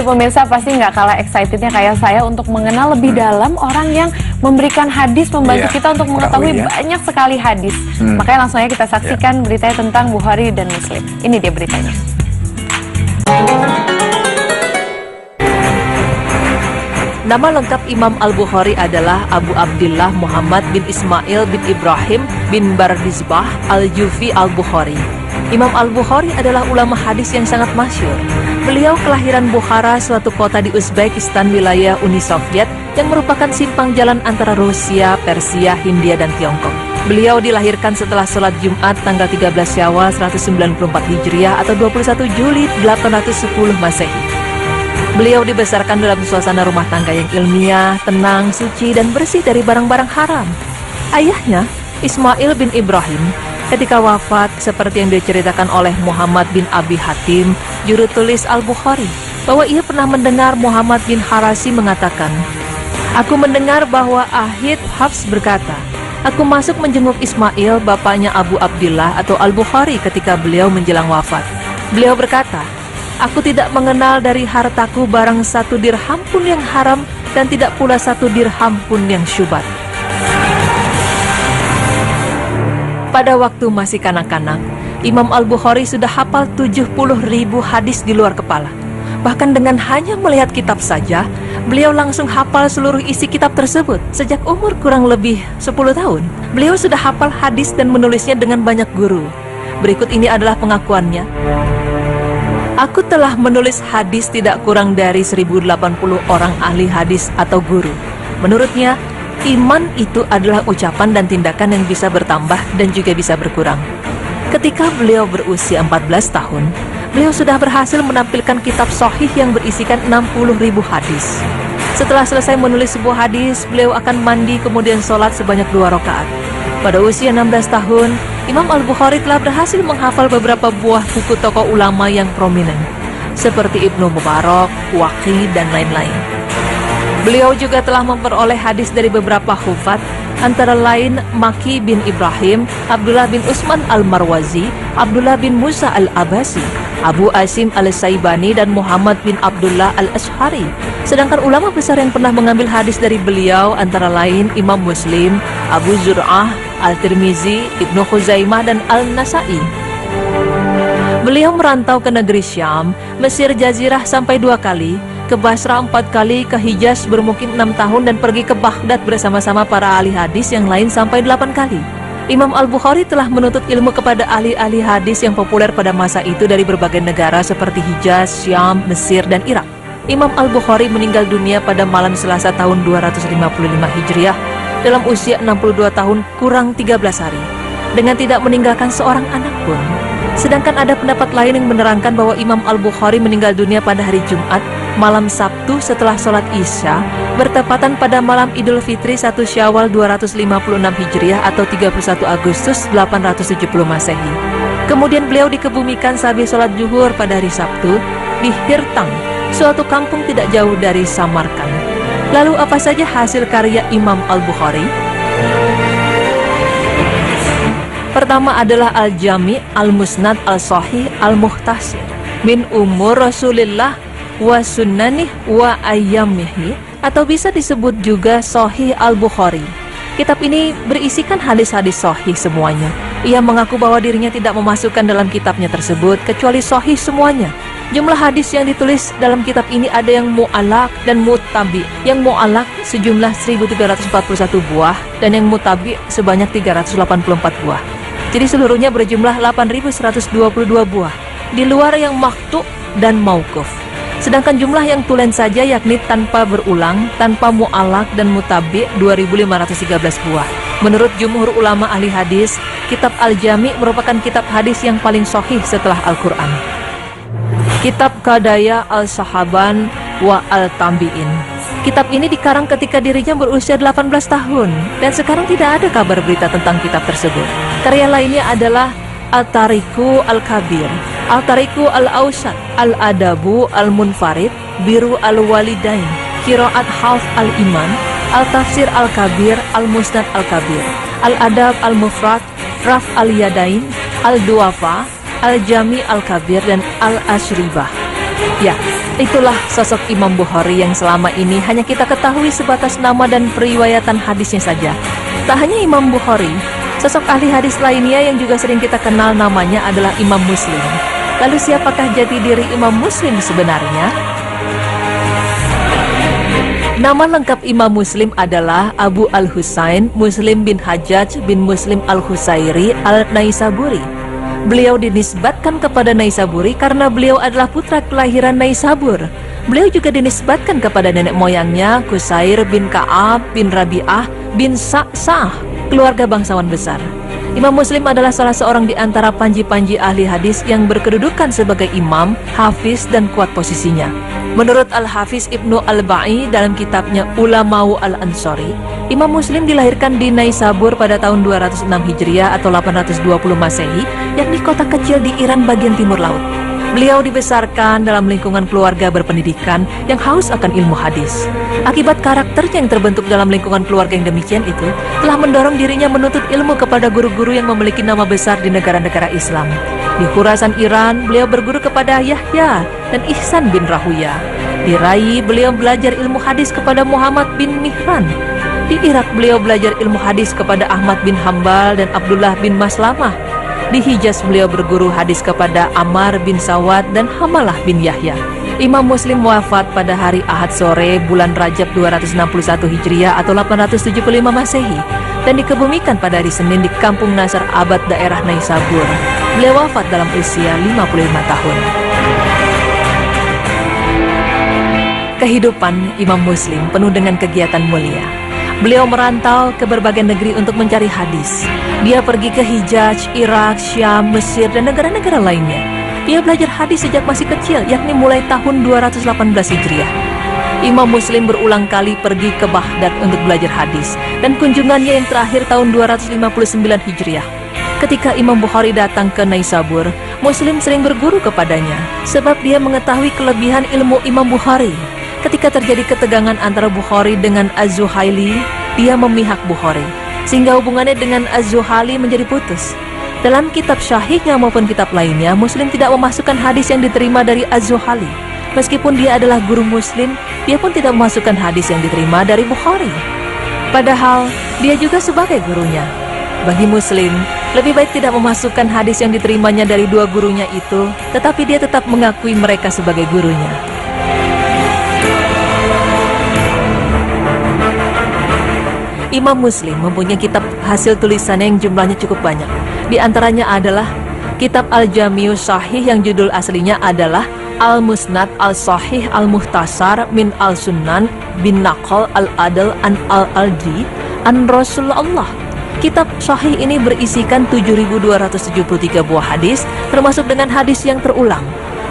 pemirsa pasti nggak kalah excitednya kayak saya untuk mengenal lebih dalam orang yang memberikan hadis, membantu kita untuk mengetahui banyak sekali hadis. Makanya langsung aja kita saksikan beritanya tentang Bukhari dan Muslim. Ini dia beritanya. Nama lengkap Imam Al-Bukhari adalah Abu Abdillah Muhammad bin Ismail bin Ibrahim bin Bardizbah Al-Jufi Al-Bukhari. Imam Al-Bukhari adalah ulama hadis yang sangat masyhur. Beliau kelahiran Bukhara, suatu kota di Uzbekistan, wilayah Uni Soviet, yang merupakan simpang jalan antara Rusia, Persia, Hindia, dan Tiongkok. Beliau dilahirkan setelah sholat Jumat tanggal 13 Syawal 194 Hijriah atau 21 Juli 810 Masehi. Beliau dibesarkan dalam suasana rumah tangga yang ilmiah, tenang, suci, dan bersih dari barang-barang haram. Ayahnya, Ismail bin Ibrahim, ketika wafat seperti yang diceritakan oleh Muhammad bin Abi Hatim, juru tulis Al-Bukhari, bahwa ia pernah mendengar Muhammad bin Harasi mengatakan, "Aku mendengar bahwa Ahid Hafs berkata, aku masuk menjenguk Ismail, bapaknya Abu Abdillah atau Al-Bukhari ketika beliau menjelang wafat. Beliau berkata, aku tidak mengenal dari hartaku barang 1 dirham pun yang haram dan tidak pula 1 dirham pun yang syubhat." Pada waktu masih kanak-kanak, Imam Al-Bukhari sudah hafal 70.000 hadis di luar kepala. Bahkan dengan hanya melihat kitab saja, beliau langsung hafal seluruh isi kitab tersebut. Sejak umur kurang lebih 10 tahun, beliau sudah hafal hadis dan menulisnya dengan banyak guru. Berikut ini adalah pengakuannya. Aku telah menulis hadis tidak kurang dari 1080 orang ahli hadis atau guru. Menurutnya, iman itu adalah ucapan dan tindakan yang bisa bertambah dan juga bisa berkurang. Ketika beliau berusia 14 tahun, beliau sudah berhasil menampilkan kitab sahih yang berisikan 60.000 hadis. Setelah selesai menulis sebuah hadis, beliau akan mandi kemudian sholat sebanyak 2 rakaat. Pada usia 16 tahun, Imam Al-Bukhari telah berhasil menghafal beberapa buah buku tokoh ulama yang prominent, seperti Ibnu Mubarak, Waqi, dan lain-lain. Beliau juga telah memperoleh hadis dari beberapa hufaz, antara lain Maki bin Ibrahim, Abdullah bin Utsman Al-Marwazi, Abdullah bin Musa Al-Abasi, Abu Asim Al-Saibani, dan Muhammad bin Abdullah Al-Ash'ari. Sedangkan ulama besar yang pernah mengambil hadis dari beliau antara lain Imam Muslim, Abu Zur'ah, Al-Tirmizi, Ibnu Khuzaimah, dan Al-Nasai. Beliau merantau ke negeri Syam, Mesir Jazirah sampai 2 kali, ke Basra 4 kali, ke Hijaz bermukim 6 tahun, dan pergi ke Baghdad bersama-sama para ahli hadis yang lain sampai 8 kali. Imam Al-Bukhari telah menuntut ilmu kepada ahli-ahli hadis yang populer pada masa itu dari berbagai negara seperti Hijaz, Syam, Mesir, dan Irak. Imam Al-Bukhari meninggal dunia pada malam Selasa tahun 255 Hijriah dalam usia 62 tahun kurang 13 hari, dengan tidak meninggalkan seorang anak pun. Sedangkan ada pendapat lain yang menerangkan bahwa Imam Al-Bukhari meninggal dunia pada hari Jumat, malam Sabtu setelah sholat Isya, bertepatan pada malam Idul Fitri 1 Syawal 256 Hijriah atau 31 Agustus 870 Masehi. Kemudian beliau dikebumikan sehabis sholat zuhur pada hari Sabtu di Hirtang, suatu kampung tidak jauh dari Samarkand. Lalu apa saja hasil karya Imam Al-Bukhari? Pertama adalah Al-Jami' Al-Musnad Al-Sahih Al-Mukhtasir min umur Rasulillah wa sunnanih wa ayyamihi, atau bisa disebut juga Sahih Al-Bukhari. Kitab ini berisikan hadis-hadis sahih semuanya. Ia mengaku bahwa dirinya tidak memasukkan dalam kitabnya tersebut kecuali sahih semuanya. Jumlah hadis yang ditulis dalam kitab ini ada yang mu'alaq dan mutabi. Yang mu'alaq sejumlah 1341 buah dan yang mutabi sebanyak 384 buah. Jadi seluruhnya berjumlah 8122 buah, di luar yang maktu dan mauquf. Sedangkan jumlah yang tulen saja yakni tanpa berulang, tanpa mu'alaq dan mutabi 2513 buah. Menurut jumhur ulama ahli hadis, kitab Al-Jami' merupakan kitab hadis yang paling sahih setelah Al-Quran. Kitab Qadaya Al-Sahaban wa Al-Tambi'in. Kitab ini dikarang ketika dirinya berusia 18 tahun dan sekarang tidak ada kabar berita tentang kitab tersebut. Karya lainnya adalah Al-Tariku Al-Kabir, Al-Tariku Al-Awsat, Al-Adabu Al-Munfarid, Biru Al-Walidain, Qiraat Hafz Al-Iman, Al-Tafsir Al-Kabir, Al-Musnad Al-Kabir, Al-Adab Al-Mufrad, Raf Al-Yadain, Al-Duwafa, Al-Jami Al-Kabir, dan Al-Ashribah. Ya, Itulah sosok Imam Bukhari yang selama ini hanya kita ketahui sebatas nama dan periwayatan hadisnya saja. Tak hanya Imam Bukhari, sosok ahli hadis lainnya yang juga sering kita kenal namanya adalah Imam Muslim. Lalu siapakah jati diri Imam Muslim sebenarnya? Nama lengkap Imam Muslim adalah Abu Al-Husain Muslim bin Hajjaj bin Muslim Al-Husairi Al-Naisaburi. Beliau dinisbatkan kepada Naisaburi karena beliau adalah putra kelahiran Naisabur. Beliau juga dinisbatkan kepada nenek moyangnya Qusair bin Ka'ab bin Rabi'ah bin Sa'sa'ah, keluarga bangsawan besar. Imam Muslim adalah salah seorang di antara panji-panji ahli hadis yang berkedudukan sebagai imam, hafiz, dan kuat posisinya. Menurut Al-Hafiz Ibnu Al-Ba'i dalam kitabnya Ulama'u Al-Ansari, Imam Muslim dilahirkan di Naisabur pada tahun 206 Hijriah atau 820 Masehi, yakni kota kecil di Iran bagian timur laut. Beliau dibesarkan dalam lingkungan keluarga berpendidikan yang haus akan ilmu hadis. Akibat karakternya yang terbentuk dalam lingkungan keluarga yang demikian itu, telah mendorong dirinya menuntut ilmu kepada guru-guru yang memiliki nama besar di negara-negara Islam. Di Khurasan Iran, beliau berguru kepada Yahya dan Ihsan bin Rahuya. Di Rai, beliau belajar ilmu hadis kepada Muhammad bin Mihran. Di Irak, beliau belajar ilmu hadis kepada Ahmad bin Hambal dan Abdullah bin Maslamah. Di Hijaz, beliau berguru hadis kepada Ammar bin Sawad dan Hamalah bin Yahya. Imam Muslim wafat pada hari Ahad sore bulan Rajab 261 Hijriah atau 875 Masehi dan dikebumikan pada hari Senin di Kampung Nasr Abad daerah Naisabur. Beliau wafat dalam usia 55 tahun. Kehidupan Imam Muslim penuh dengan kegiatan mulia. Beliau merantau ke berbagai negeri untuk mencari hadis. Dia pergi ke Hijaz, Irak, Syam, Mesir, dan negara-negara lainnya. Dia belajar hadis sejak masih kecil, yakni mulai tahun 218 Hijriah. Imam Muslim berulang kali pergi ke Baghdad untuk belajar hadis, dan kunjungannya yang terakhir tahun 259 Hijriah. Ketika Imam Bukhari datang ke Naisabur, Muslim sering berguru kepadanya, sebab dia mengetahui kelebihan ilmu Imam Bukhari. Ketika terjadi ketegangan antara Bukhari dengan Az-Zuhaili, dia memihak Bukhari, sehingga hubungannya dengan Az-Zuhaili menjadi putus. Dalam kitab syahihnya maupun kitab lainnya, Muslim tidak memasukkan hadis yang diterima dari Az-Zuhaili. Meskipun dia adalah guru Muslim, dia pun tidak memasukkan hadis yang diterima dari Bukhari. Padahal, dia juga sebagai gurunya. Bagi Muslim, lebih baik tidak memasukkan hadis yang diterimanya dari dua gurunya itu, tetapi dia tetap mengakui mereka sebagai gurunya. Imam Muslim mempunyai kitab hasil tulisannya yang jumlahnya cukup banyak. Di antaranya adalah kitab Al-Jami'us Sahih yang judul aslinya adalah Al-Musnad Al-Sahih Al-Muhtasar min Al-Sunan bin Naqal Al-Adl an Al-Aldi an Rasulullah. Kitab Sahih ini berisikan 7.273 buah hadis, termasuk dengan hadis yang terulang.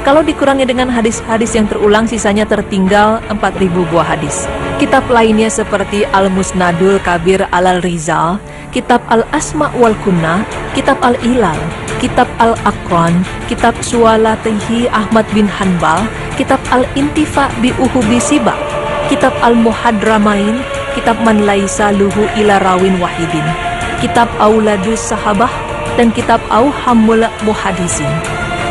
Kalau dikurangi dengan hadis-hadis yang terulang, sisanya tertinggal 4.000 buah hadis. Kitab lainnya seperti Al-Musnadul Kabir Al-Rizal, Kitab Al-Asma' wal Kunnah, Kitab Al-Ilal, Kitab Al-Aqran, Kitab Suwalatihi Ahmad bin Hanbal, Kitab Al-Intifa bi Uhubi Siba, Kitab Al-Muhadramain, Kitab Man Laisa Luhu ila Rawin Wahidin, Kitab Auladus Sahabah, dan Kitab Auhamul Muhadisin.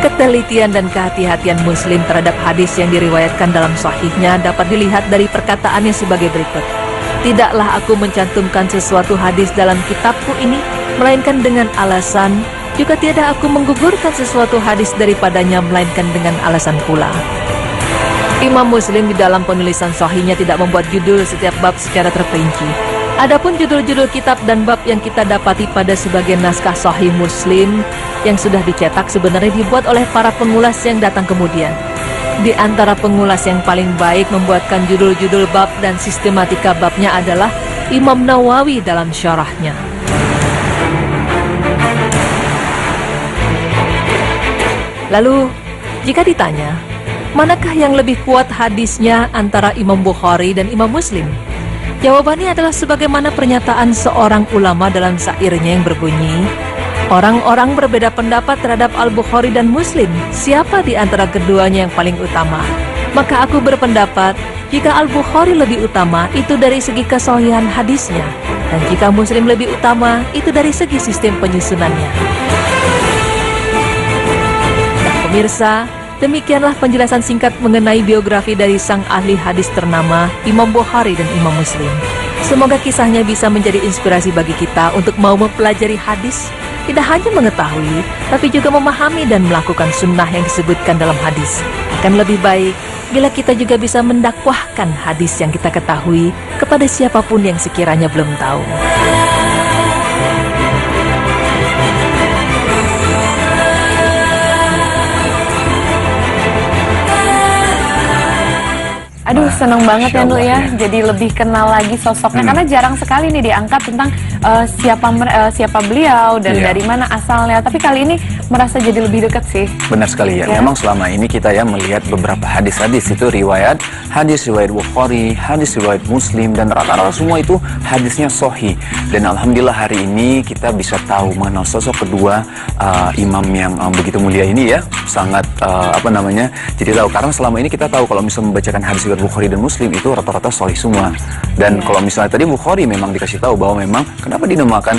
Ketelitian dan kehati-hatian Muslim terhadap hadis yang diriwayatkan dalam sahihnya dapat dilihat dari perkataannya sebagai berikut. Tidaklah aku mencantumkan sesuatu hadis dalam kitabku ini, melainkan dengan alasan, juga tiada aku menggugurkan sesuatu hadis daripadanya, melainkan dengan alasan pula. Imam Muslim di dalam penulisan sahihnya tidak membuat judul setiap bab secara terperinci. Adapun judul-judul kitab dan bab yang kita dapati pada sebagian naskah Sahih Muslim yang sudah dicetak sebenarnya dibuat oleh para pengulas yang datang kemudian. Di antara pengulas yang paling baik membuatkan judul-judul bab dan sistematika babnya adalah Imam Nawawi dalam syarahnya. Lalu, jika ditanya, manakah yang lebih kuat hadisnya antara Imam Bukhari dan Imam Muslim? Jawabannya adalah sebagaimana pernyataan seorang ulama dalam syairnya yang berbunyi, orang-orang berbeda pendapat terhadap Al-Bukhari dan Muslim. Siapa di antara keduanya yang paling utama? Maka aku berpendapat, jika Al-Bukhari lebih utama, itu dari segi kesahihan hadisnya. Dan jika Muslim lebih utama, itu dari segi sistem penyusunannya. Nah pemirsa, Demikianlah penjelasan singkat mengenai biografi dari sang ahli hadis ternama Imam Bukhari dan Imam Muslim. Semoga kisahnya bisa menjadi inspirasi bagi kita untuk mau mempelajari hadis, tidak hanya mengetahui, tapi juga memahami dan melakukan sunnah yang disebutkan dalam hadis. Akan lebih baik bila kita juga bisa mendakwahkan hadis yang kita ketahui kepada siapapun yang sekiranya belum tahu. Aduh, seneng banget ya, Nuk ya. Jadi lebih kenal lagi sosoknya, karena jarang sekali nih diangkat tentang siapa beliau dan dari mana asalnya. Tapi kali ini merasa jadi lebih dekat sih. Benar sekali ya. Memang selama ini kita ya melihat beberapa hadis-hadis itu riwayat Bukhari, hadis riwayat Muslim, dan rata-rata semua itu hadisnya sahih. Dan alhamdulillah hari ini kita bisa tahu mengenal sosok kedua imam yang begitu mulia ini ya. Sangat jadi tahu, karena selama ini kita tahu kalau misalnya membacakan hadis riwayat Bukhari dan Muslim itu rata-rata sahih semua. Dan kalau misalnya tadi Bukhari memang dikasih tahu bahwa memang kenapa dinamakan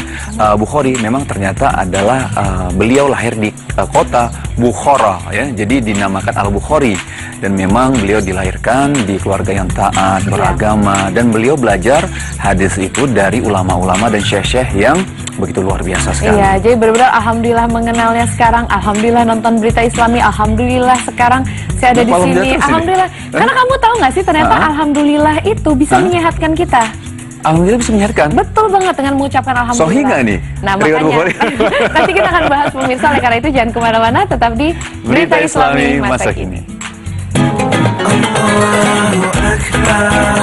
Bukhari, memang ternyata adalah beliau lahir di kota Bukhara ya, jadi dinamakan Al-Bukhari. Dan memang beliau dilahirkan di keluarga yang taat, beragama, dan beliau belajar hadis itu dari ulama-ulama dan syekh-syekh yang begitu luar biasa sekali. Iya, jadi benar-benar alhamdulillah mengenalnya sekarang, alhamdulillah nonton berita Islami, alhamdulillah sekarang saya ada di sini, alhamdulillah. Karena kamu tahu nggak sih ternyata alhamdulillah itu bisa menyehatkan kita. Alhamdulillah bisa menyehatkan. Betul banget dengan mengucapkan alhamdulillah. Sahih nggak nih? Nah makanya nanti kita akan bahas pemirsa, oleh karena itu jangan kemana-mana, tetap di Berita Islami Masa Kini. Allahu Akbar.